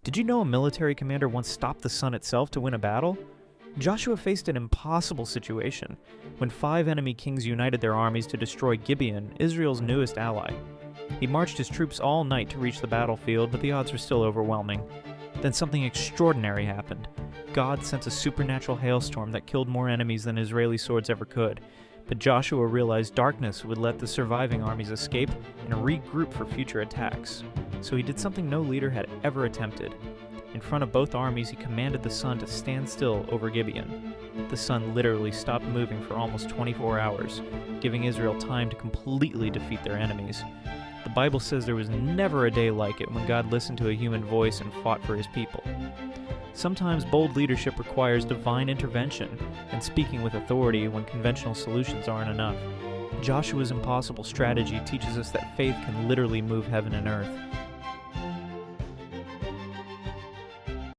Did you know a military commander once stopped the sun itself to win a battle? Joshua faced an impossible situation when 5 enemy kings united their armies to destroy Gibeon, Israel's newest ally. He marched his troops all night to reach the battlefield, but the odds were still overwhelming. Then something extraordinary happened. God sent a supernatural hailstorm that killed more enemies than Israeli swords ever could. But Joshua realized darkness would let the surviving armies escape and regroup for future attacks. So he did something no leader had ever attempted. In front of both armies, he commanded the sun to stand still over Gibeon. The sun literally stopped moving for almost 24 hours, giving Israel time to completely defeat their enemies. The Bible says there was never a day like it when God listened to a human voice and fought for his people. Sometimes bold leadership requires divine intervention and speaking with authority when conventional solutions aren't enough. Joshua's impossible strategy teaches us that faith can literally move heaven and earth.